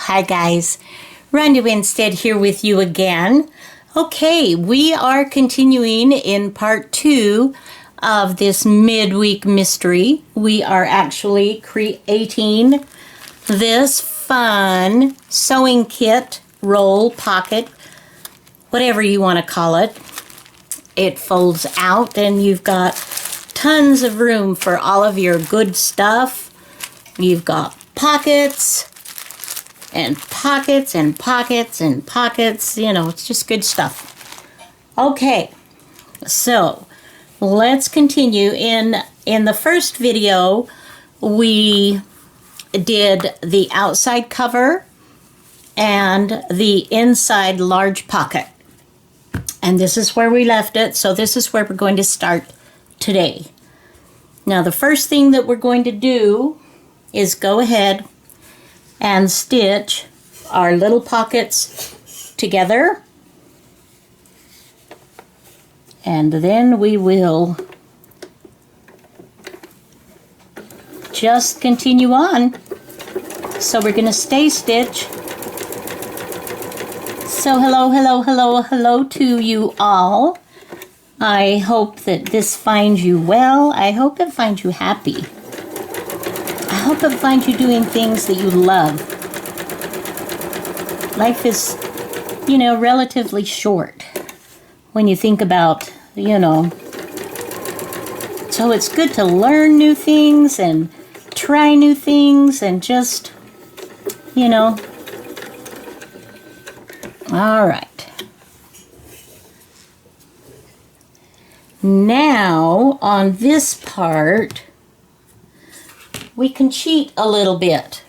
Hi guys, Ronda Winstead here with you again. Okay, we are continuing in part 2 of this midweek mystery. We are actually creating this fun sewing kit, roll, pocket, whatever you want to call it. It folds out and you've got tons of room for all of your good stuff. You've got pockets and pockets and pockets and pockets. You know, it's just good stuff. Okay, so let's continue. In the first video, we did the outside cover and the inside large pocket. And this is where we left it, so this is where we're going to start today. Now, the first thing that we're going to do is go ahead and stitch our little pockets together. And then we will just continue on. So we're going to stay stitch. So hello to you all. I hope that this finds you well. I hope it finds you happy. I hope it finds you doing things that you love. Life is, you know, relatively short when you think about, you know. So it's good to learn new things and try new things and just, you know. All right. Now, on this part, we can cheat a little bit.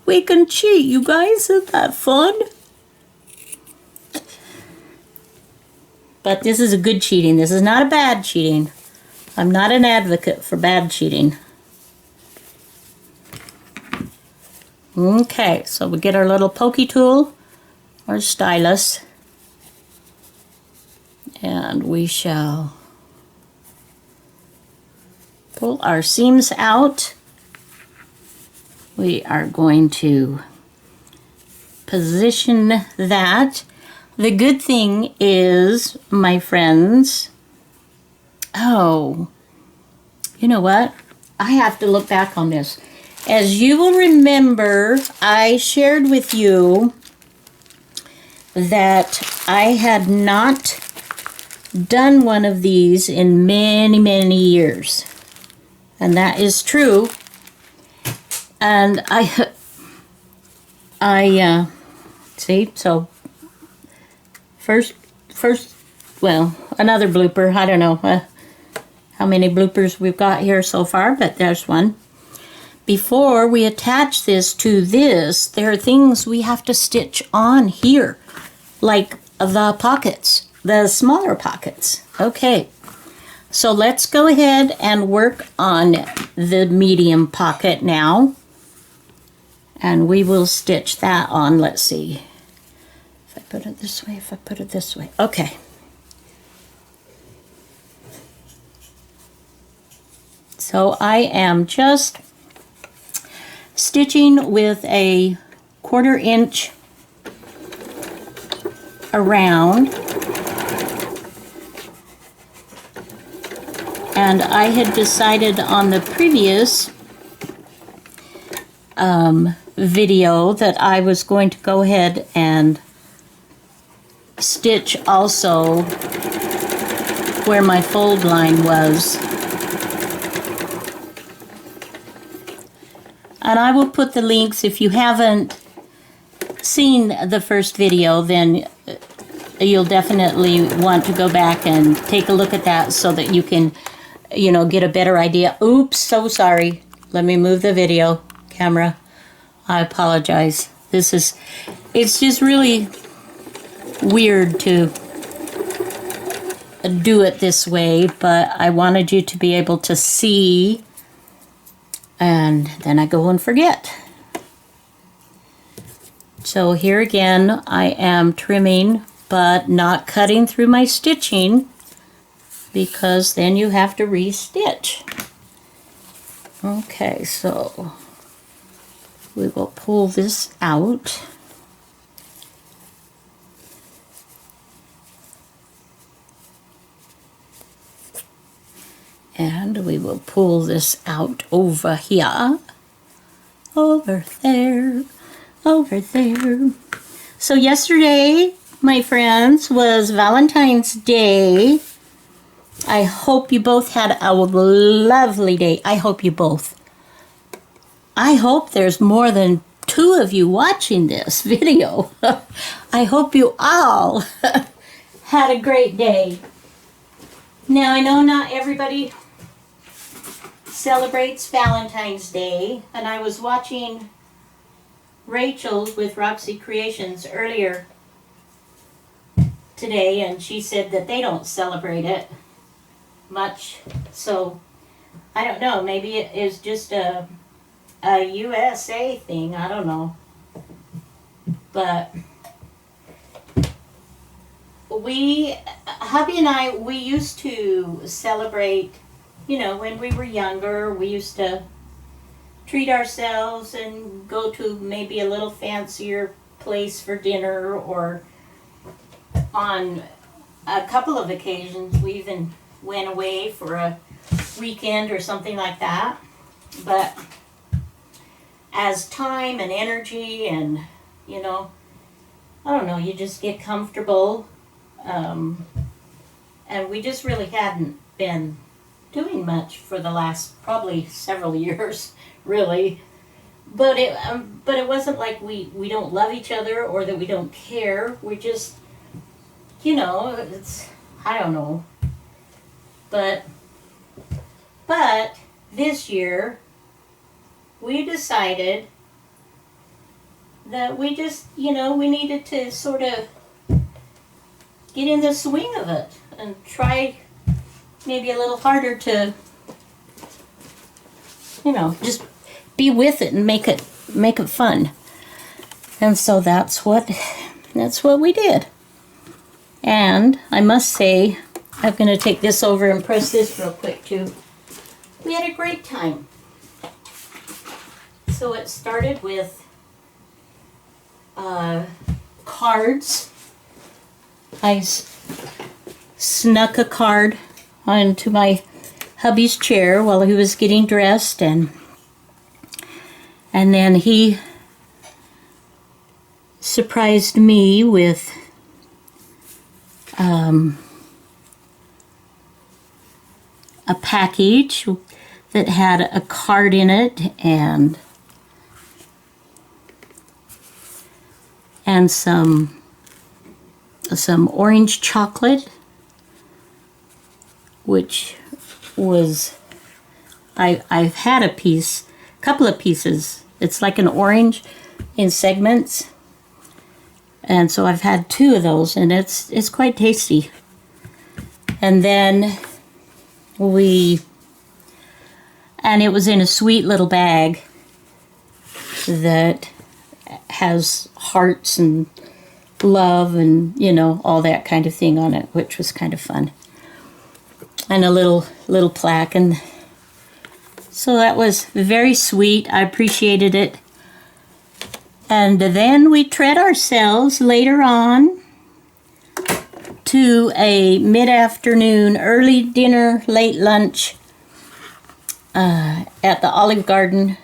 We can cheat, you guys. Isn't that fun? But this is a good cheating. This is not a bad cheating. I'm not an advocate for bad cheating. Okay, so we get our little pokey tool or stylus. And we shall pull our seams out. We are going to position that. The good thing is, my friends, oh, you know what? I have to look back on this. As you will remember, I shared with you that I had not done one of these in many years. And that is true. And I see, so first, well, another blooper. I don't know how many bloopers we've got here so far, but there's one. Before we attach this to this, there are things we have to stitch on here, like the pockets, the smaller pockets. Okay. So let's go ahead and work on the medium pocket now. And we will stitch that on. Let's see. If I put it this way, if I put it this way. Okay. So I am just stitching with a 1/4 inch around. And I had decided on the previous video that I was going to go ahead and stitch also where my fold line was. And I will put the links. If you haven't seen the first video, then you'll definitely want to go back and take a look at that so that you can, you know, get a better idea. Oops, so sorry. Let me move the video camera. I apologize. It's just really weird to do it this way, but I wanted you to be able to see, and then I go and forget. So here again, I am trimming, but not cutting through my stitching, because then you have to re-stitch. Okay, so we will pull this out. And we will pull this out over here. Over there. Over there. So yesterday, my friends, was Valentine's Day. I hope you both had a lovely day. I hope you both. I hope there's more than 2 of you watching this video. I hope you all had a great day. Now, I know not everybody celebrates Valentine's Day, and I was watching Rachel's with Roxy Creations earlier today, and she said that they don't celebrate it much. So I don't know, maybe it is just a USA thing, I don't know. But hubby and I, we used to celebrate, you know, when we were younger. We used to treat ourselves and go to maybe a little fancier place for dinner, or on a couple of occasions we even went away for a weekend or something like that. But as time and energy and, you know, I don't know, you just get comfortable, and we just really hadn't been doing much for the last probably several years, really. But it wasn't like we don't love each other or that we don't care. We just, you know, it's, I don't know. But this year we decided that we just, you know, we needed to sort of get in the swing of it and try maybe a little harder to, you know, just be with it and make it fun. And so that's what we did. And I must say, I'm going to take this over and press this real quick too. We had a great time. So it started with cards. I snuck a card onto my hubby's chair while he was getting dressed, and then he surprised me with a package that had a card in it and some orange chocolate, which was, I've had a couple of pieces. It's like an orange in segments, and so I've had 2 of those, and it's quite tasty. And then and it was in a sweet little bag that has hearts and love and, you know, all that kind of thing on it, which was kind of fun. And a little plaque, and so that was very sweet. I appreciated it. And then we treat ourselves later on to a mid-afternoon, early dinner, late lunch at the Olive Garden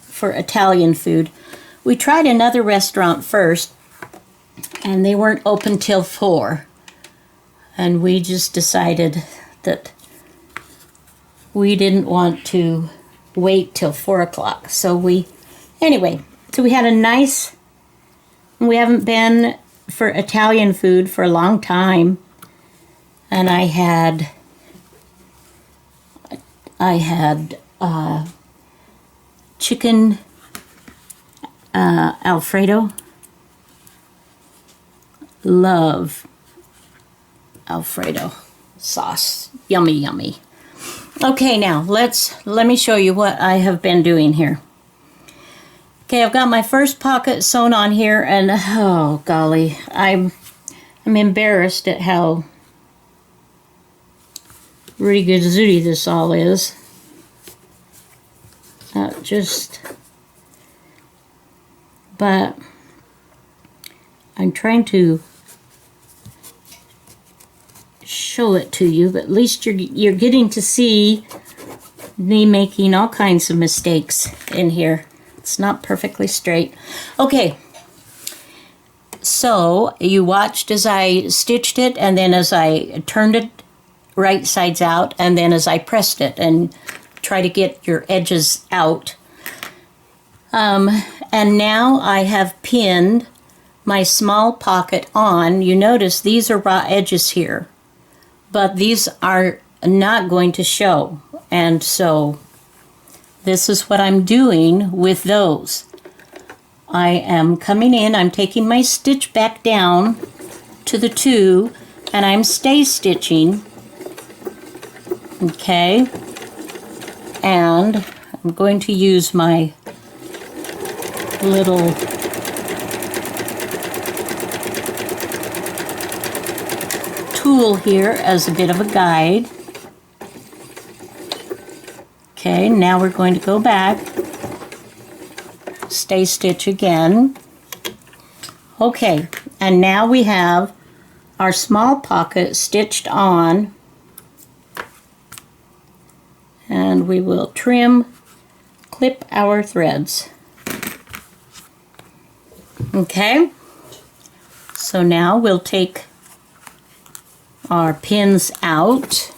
for Italian food. We tried another restaurant first, and they weren't open till 4. And we just decided that we didn't want to wait till 4 o'clock. So we had a nice, we haven't been for Italian food for a long time. And I had chicken Alfredo. Love Alfredo sauce. Yummy, yummy. Okay, now let me show you what I have been doing here. Okay, I've got my first pocket sewn on here, and oh golly, I'm embarrassed at how really good zooty this all is. but I'm trying to show it to you, but at least you're getting to see me making all kinds of mistakes in here. It's not perfectly straight. Okay, so you watched as I stitched it, and then as I turned it right sides out, and then as I pressed it, and try to get your edges out. And now I have pinned my small pocket on. You notice these are raw edges here, but these are not going to show. And so this is what I'm doing with those. I am coming in, I'm taking my stitch back down to the 2, and I'm stay stitching. Okay. And I'm going to use my little tool here as a bit of a guide. Okay, now we're going to go back, stay stitch again. Okay, and now we have our small pocket stitched on, and we will clip our threads. Okay, so now we'll take our pins out,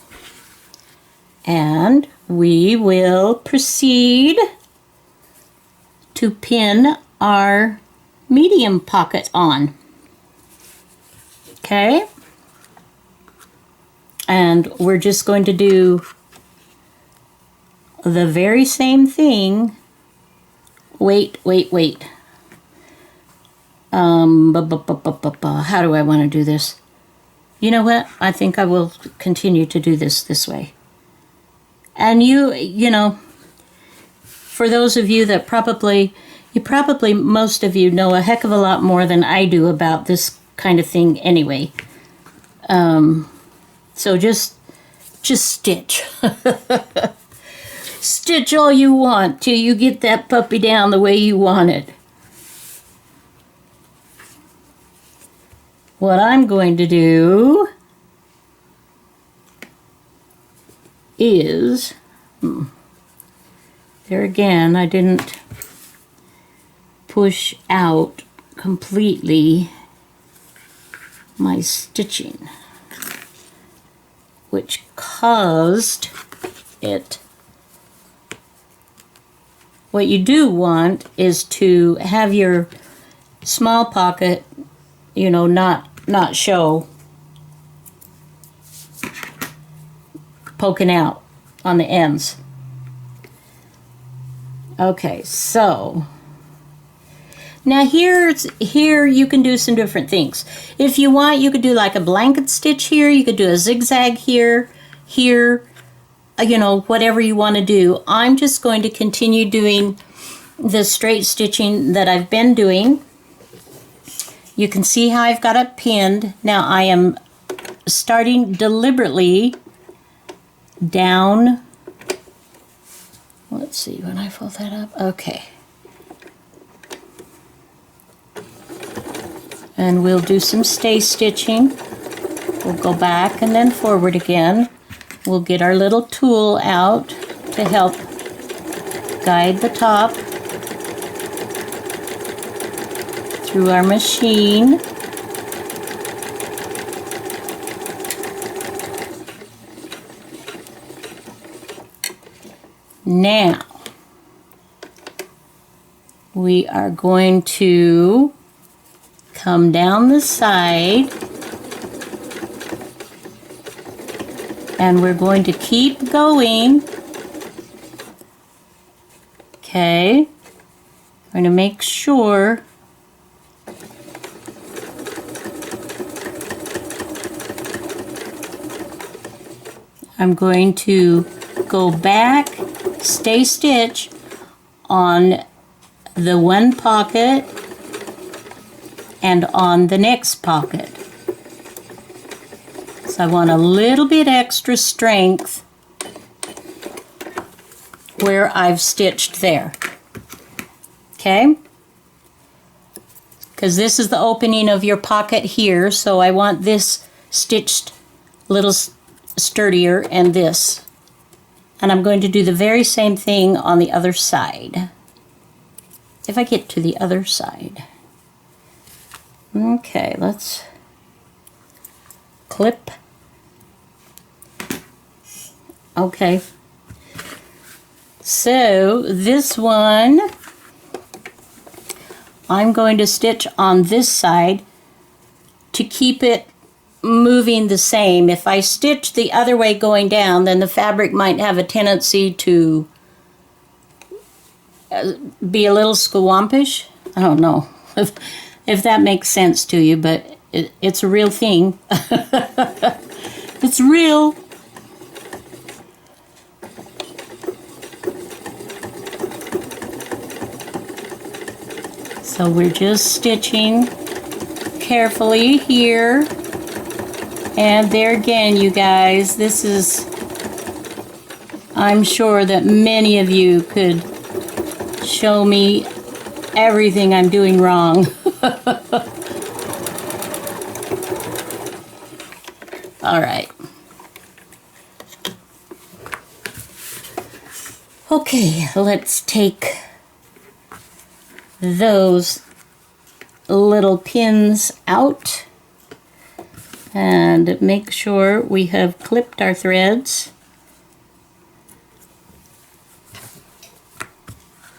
and we will proceed to pin our medium pocket on. Okay, and we're just going to do the very same thing. Wait. How do I want to do this? You know what? I think I will continue to do this way. And you know, for those of you that most of you know a heck of a lot more than I do about this kind of thing anyway. So just stitch. Stitch all you want till you get that puppy down the way you want it. What I'm going to do is, there again, I didn't push out completely my stitching, which caused it. What you do want is to have your small pocket, you know, not show poking out on the ends. Okay, so now here you can do some different things. If you want, you could do like a blanket stitch here, you could do a zigzag here, you know, whatever you want to do. I'm just going to continue doing the straight stitching that I've been doing. You can see how I've got it pinned. Now I am starting deliberately down. Let's see when I fold that up. Okay. And we'll do some stay stitching. We'll go back and then forward again. We'll get our little tool out to help guide the top through our machine. Now, we are going to come down the side, and we're going to keep going. Okay, I'm going to make sure I'm going to go back, stay stitch on the one pocket and on the next pocket. So I want a little bit extra strength where I've stitched there. Okay? because this is the opening of your pocket here, so I want this stitched a little sturdier and this. And I'm going to do the very same thing on the other side. If I get to the other side. Okay, let's clip. Okay. So this one, I'm going to stitch on this side to keep it moving the same. If I stitch the other way going down, then the fabric might have a tendency to be a little squampish. I don't know if that makes sense to you, but it's a real thing. It's real. So we're just stitching carefully here. And there again, you guys, this is, I'm sure that many of you could show me everything I'm doing wrong. All right. Okay, let's take those little pins out and make sure we have clipped our threads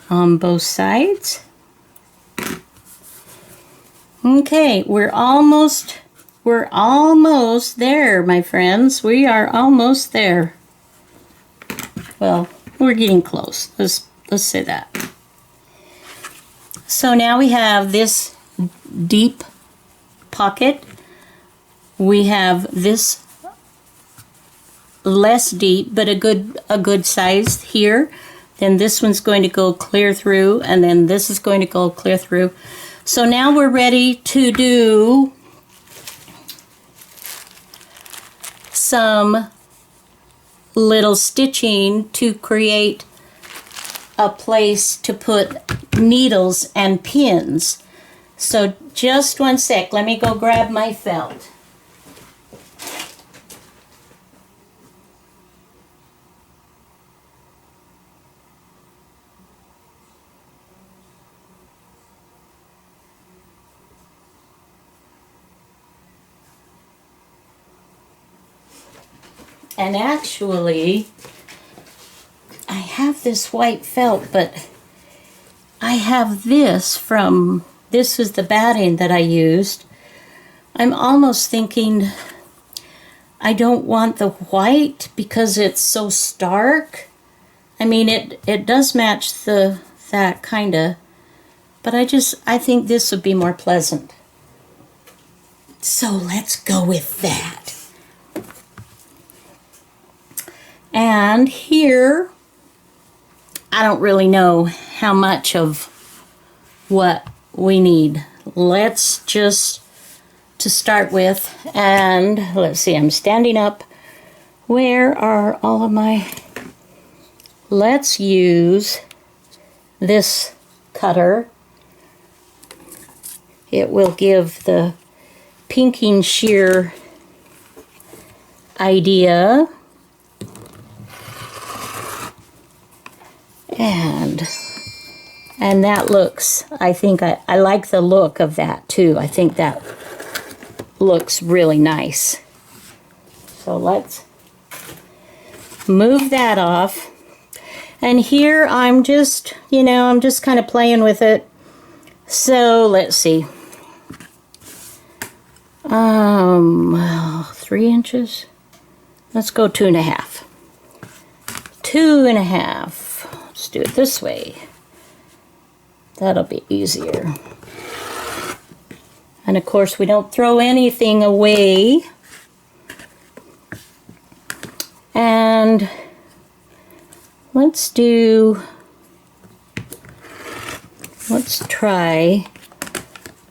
on both sides. Okay, we're almost there, my friends. We are almost there. Well, we're getting close. Let's say that. So now we have this deep pocket. We have this less deep, but a good size here. Then this one's going to go clear through, and then this is going to go clear through. So now we're ready to do some little stitching to create a place to put needles and pins. So just one sec, let me go grab my felt. And actually, I have this white felt, but I have this from, this was the batting that I used. I'm almost thinking I don't want the white because it's so stark. I mean, it does match that kind of, but I think this would be more pleasant. So let's go with that. And here, I don't really know how much of what we need. Let's just, to start with, and let's see, I'm standing up. Where are all of my, let's use this cutter. It will give the pinking shear idea. And that looks, I think I like the look of that too. I think that looks really nice. So let's move that off. And here I'm just, I'm just kind of playing with it. So let's see. Well, 3 inches. Let's go 2.5. 2.5. Let's do it this way. That'll be easier. And of course, we don't throw anything away. And let's try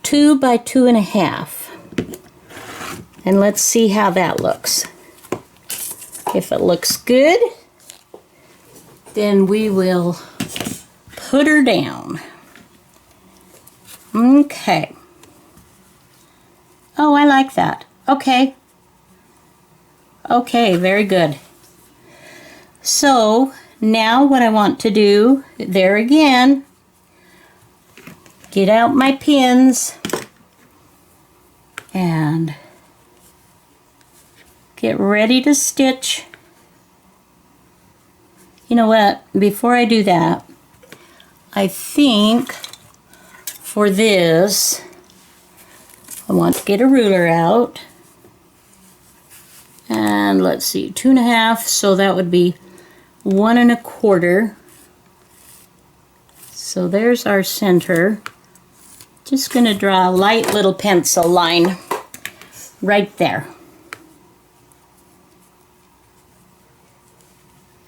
2 by 2.5. And let's see how that looks. If it looks good, then we will put her down. Okay. Oh, I like that. Okay. Okay, very good. So now what I want to do, there again, get out my pins and get ready to stitch. You know what, before I do that, I think for this, I want to get a ruler out. And let's see, 2.5, so that would be 1.25. So there's our center. Just gonna draw a light little pencil line right there.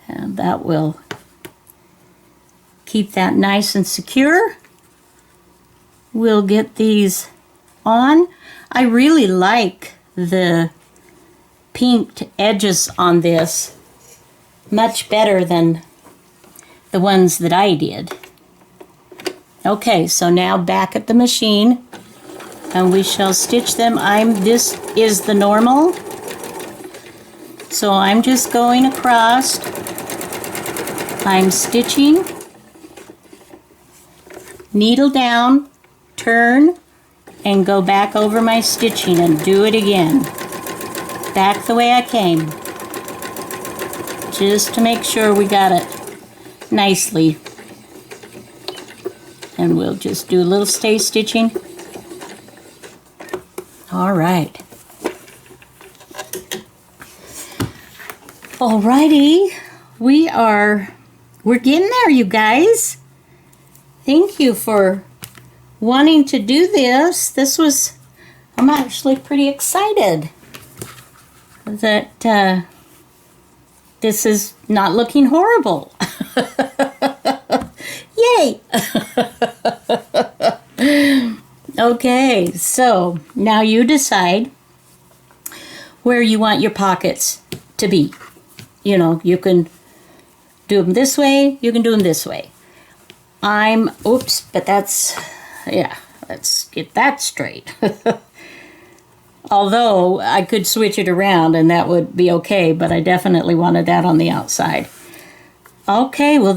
And that will keep that nice and secure. We'll get these on. I really like the pinked edges on this much better than the ones that I did. Okay, so now back at the machine and we shall stitch them. This is the normal, so I'm just going across. I'm stitching, needle down, turn, and go back over my stitching and do it again. Back the way I came, just to make sure we got it nicely. And we'll just do a little stay stitching. All right. Alrighty, we're getting there, you guys. Thank you for wanting to do this. I'm actually pretty excited that this is not looking horrible. Yay! Okay, so now you decide where you want your pockets to be. You know, you can do them this way, you can do them this way. Let's get that straight. Although I could switch it around and that would be okay, but I definitely wanted that on the outside. Okay, well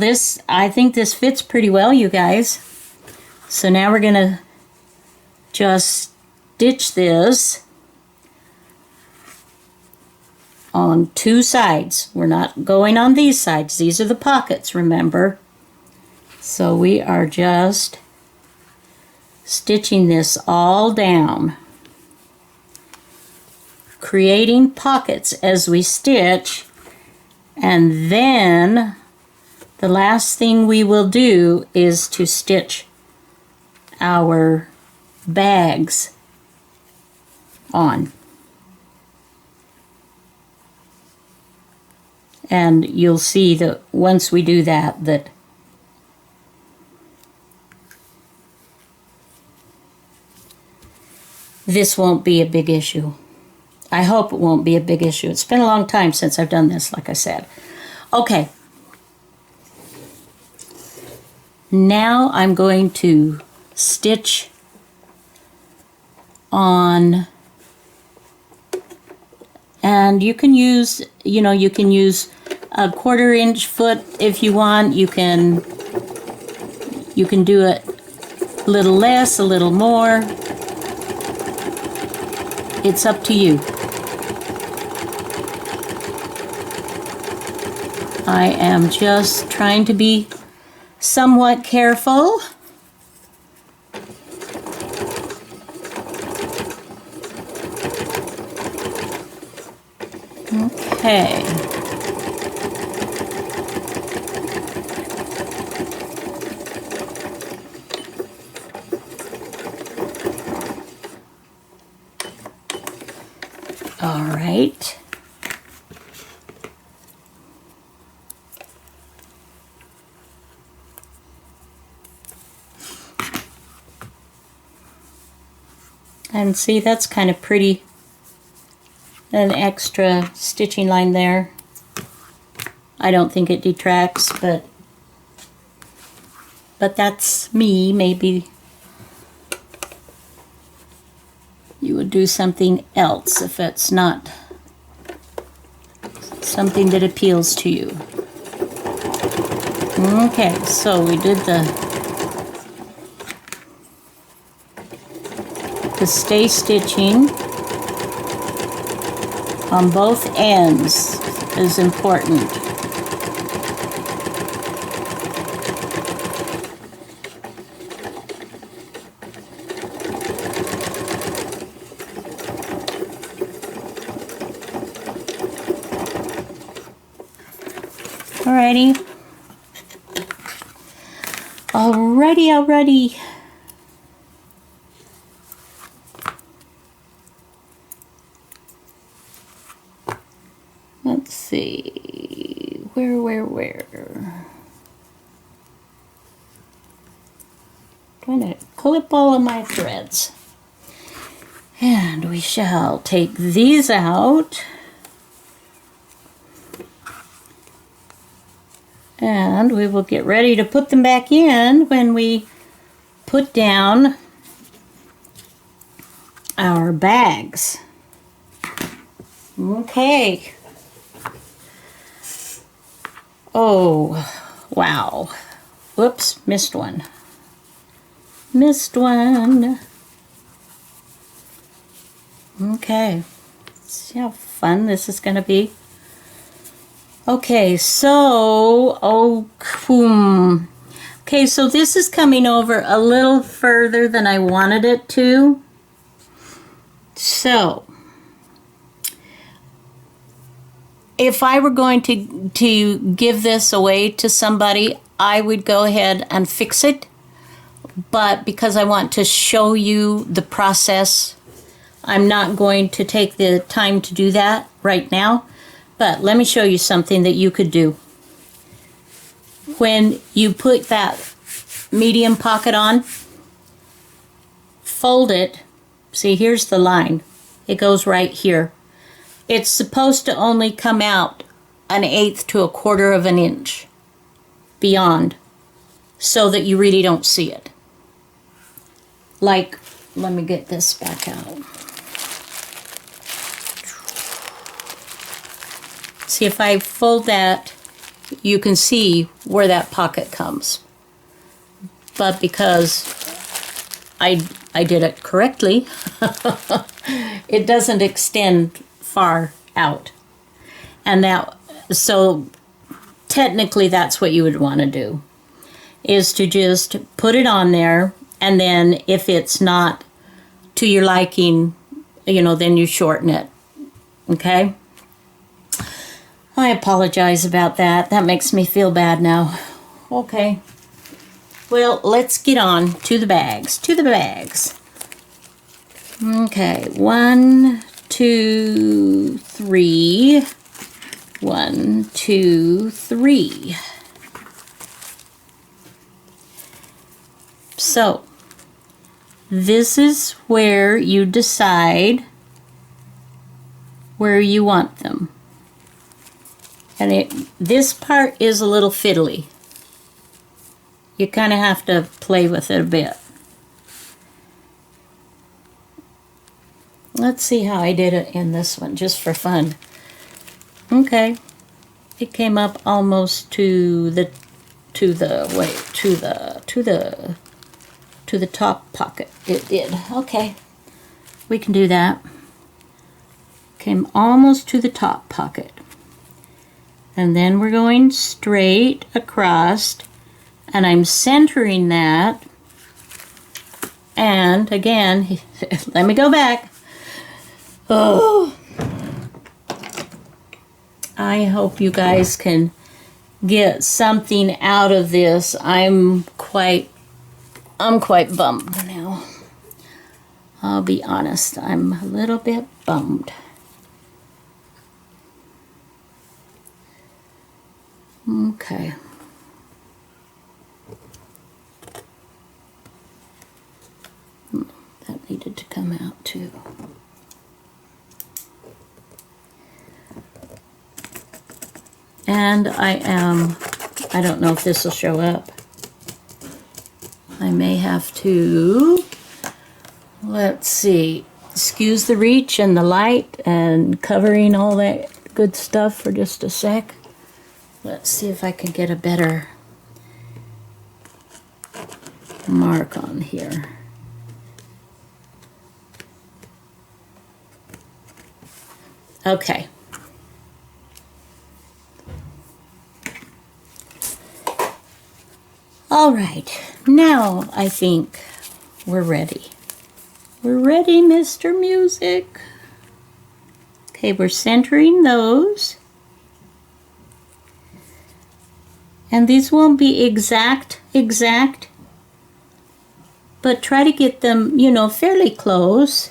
I think this fits pretty well, you guys. So now we're gonna just stitch this on 2 sides. We're not going on these sides. These are the pockets, remember? So we are just stitching this all down, creating pockets as we stitch, and then the last thing we will do is to stitch our bags on. And you'll see that once we do that, this won't be a big issue. I hope it won't be a big issue. It's been a long time since I've done this, like I said. Okay. Now I'm going to stitch on, and you can use, you can use a 1/4 inch foot if you want. You can do it a little less, a little more. It's up to you. I am just trying to be somewhat careful. Okay. All right. And see, that's kind of pretty. An extra stitching line there. I don't think it detracts, but that's me. Maybe you would do something else if it's not something that appeals to you. Okay, so we did the stay stitching on both ends is important. Alrighty. Alrighty. Let's see. Where? Trying to clip all of my threads. And we shall take these out. And we will get ready to put them back in when we put down our bags. Okay. Oh, wow. Whoops, missed one. Okay. See how fun this is going to be. Okay, so, okay, so this is coming over a little further than I wanted it to. So, if I were going to give this away to somebody, I would go ahead and fix it. But because I want to show you the process, I'm not going to take the time to do that right now. But let me show you something that you could do. When you put that medium pocket on, fold it. See, here's the line. It goes right here. It's supposed to only come out 1/8 to 1/4 of an inch beyond, so that you really don't see it. Like, let me get this back out. See, if I fold that, you can see where that pocket comes. But because I did it correctly, it doesn't extend far out. And that, so technically that's what you would want to do, is to just put it on there, and then if it's not to your liking, then you shorten it. Okay? I apologize about that. That makes me feel bad now. Okay. Well, let's get on to the bags. Okay. 1, 2, 3. 1, 2, 3. So, this is where you decide where you want them. And this part is a little fiddly. You kind of have to play with it a bit. Let's see how I did it in this one, just for fun. Okay, it came up almost to the top pocket. It did. Okay, we can do that. Came almost to the top pocket. And then we're going straight across, and I'm centering that. And again, let me go back. Oh, I hope you guys can get something out of this. I'm quite bummed now. I'll be honest, I'm a little bit bummed. Okay. That needed to come out too. And I don't know if this will show up. I may have to, let's see. excuse the reach and the light and covering all that good stuff for just a sec. Let's see if I can get a better mark on here. Okay. All right, now I think we're ready. We're ready, Mr. Music. Okay, we're centering those. And these won't be exact, but try to get them, you know, fairly close.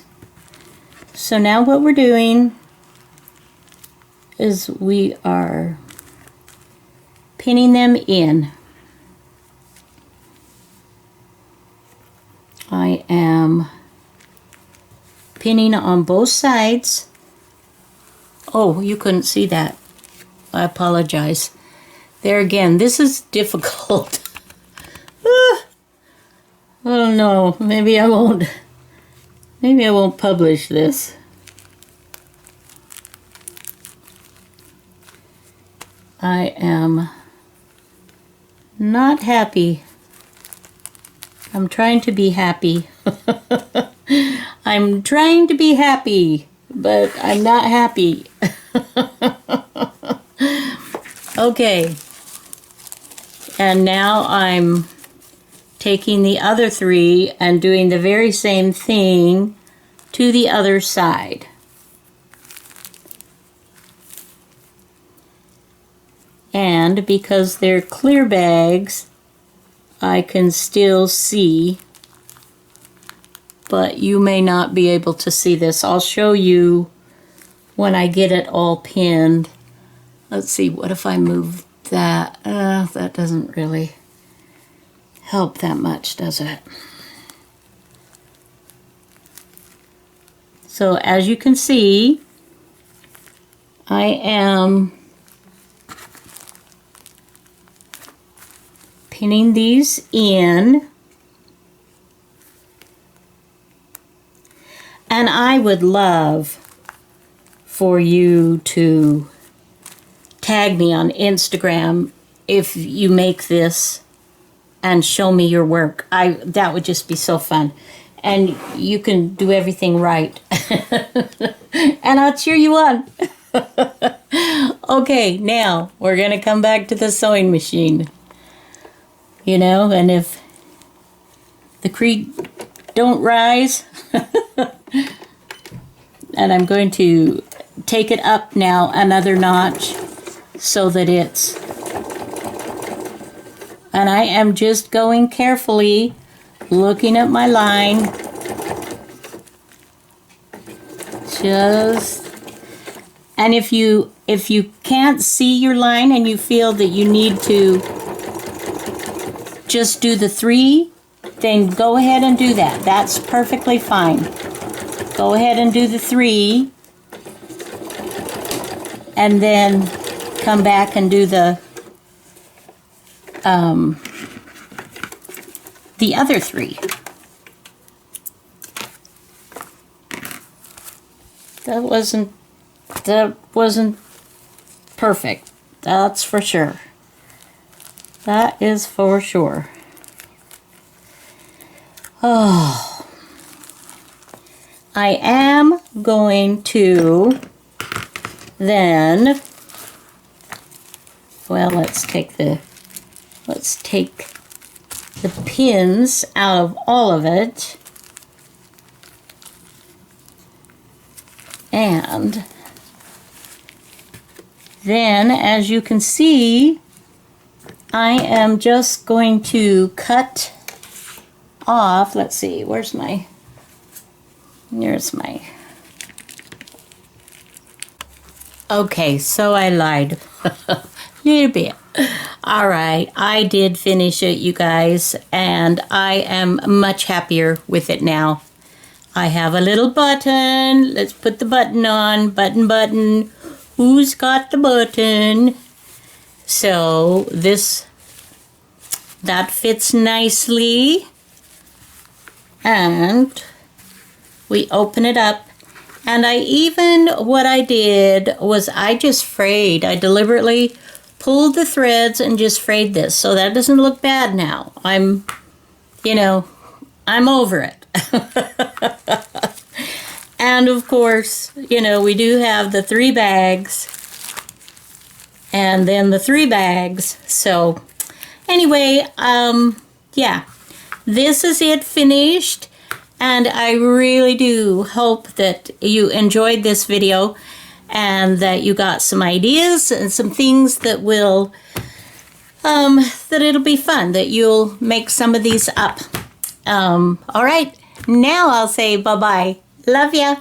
So now what we're doing is we are pinning them in. I am pinning on both sides. Oh, you couldn't see that. I apologize. There again, this is difficult. Oh no, maybe I won't publish this. I am not happy. I'm trying to be happy. I'm trying to be happy, but I'm not happy. Okay. And now I'm taking the other three and doing the very same thing to the other side. And because they're clear bags, I can still see, but you may not be able to see this. I'll show you when I get it all pinned. Let's see, what if I move that? That doesn't really help that much, does it? So as you can see, I am pinning these in, and I would love for you to tag me on Instagram if you make this and show me your work. That would just be so fun, and you can do everything right. And I'll cheer you on. Okay, now we're gonna come back to the sewing machine. You know, and if the creek don't rise, and I'm going to take it up now another notch so that it's, and I am just going carefully, looking at my line, and if you can't see your line and you feel that you need to just do the 3, then go ahead and do that. That's perfectly fine. Go ahead and do the 3, and then come back and do the other 3. That wasn't perfect. That's for sure. That is for sure. Oh, I am going to then, well, let's take the pins out of all of it. And then, as you can see, I am just going to cut off, let's see, there's my, okay, so I lied a little bit. All right, I did finish it, you guys, and I am much happier with it now. I have a little button. Let's put the button on. Button. Who's got the button? So that fits nicely. And we open it up. And what I did was I just frayed. I deliberately pulled the threads and just frayed this. So that doesn't look bad now. I'm over it. And of course, we do have the 3 bags. And then the 3 bags. So anyway, yeah. This is it finished. And I really do hope that you enjoyed this video and that you got some ideas and some things that will, that it'll be fun, that you'll make some of these up. All right, now I'll say bye-bye. Love ya.